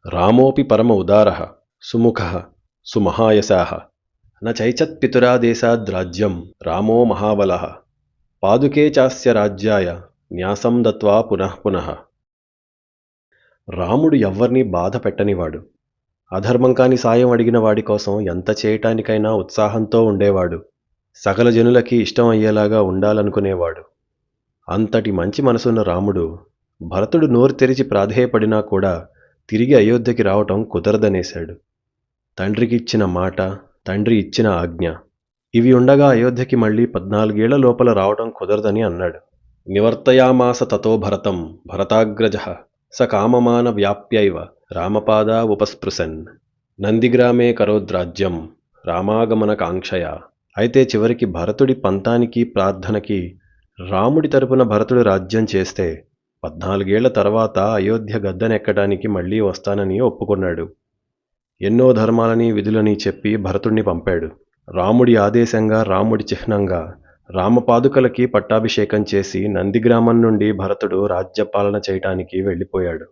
రామోపి పరమ ఉదారః సుముఖః సుమహాయశాః న చైచత్పితురాదేశాద్రాజ్యం రామో మహాబలః పాదుకే చాస్య రాజ్యాయ న్యాసం దత్వా పునః పునః. రాముడు ఎవ్వర్నీ బాధ పెట్టనివాడు. అధర్మం కాని సాయం అడిగిన వాడి కోసం ఎంత చేయటానికైనా ఉత్సాహంతో ఉండేవాడు. సకల జనులకి ఇష్టం అయ్యేలాగా ఉండాలనుకునేవాడు. అంతటి మంచి మనసున్న రాముడు భరతుడు నోరు తెరిచి ప్రాధేయపడినా కూడా తిరిగి అయోధ్యకి రావటం కుదరదనేశాడు. తండ్రికి ఇచ్చిన మాట, తండ్రి ఇచ్చిన ఆజ్ఞ ఇవి ఉండగా అయోధ్యకి మళ్ళీ 14 ఏళ్ల లోపల రావటం కుదరదని అన్నాడు. నివర్తయామాస తతో భరతం భరతాగ్రజః స కామమాన వ్యాప్యైవ రామపాదా ఉపస్పృశన్ నందిగ్రామే కరోద్రాజ్యం రామాగమన కాంక్షయ. అయితే చివరికి భరతుడి పంతానికి ప్రార్థనకి రాముడి తరపున భరతుడు రాజ్యం చేస్తే 14 ఏళ్ల తర్వాత అయోధ్య గద్దెనెక్కడానికి మళ్లీ వస్తానని ఒప్పుకున్నాడు. ఎన్నో ధర్మాలని విధులని చెప్పి భరతుణ్ణి పంపాడు. రాముడి ఆదేశంగా రాముడి చిహ్నంగా రామపాదుకలకి పట్టాభిషేకం చేసి నందిగ్రామం నుండి భరతుడు రాజ్యపాలన చేయటానికి వెళ్ళిపోయాడు.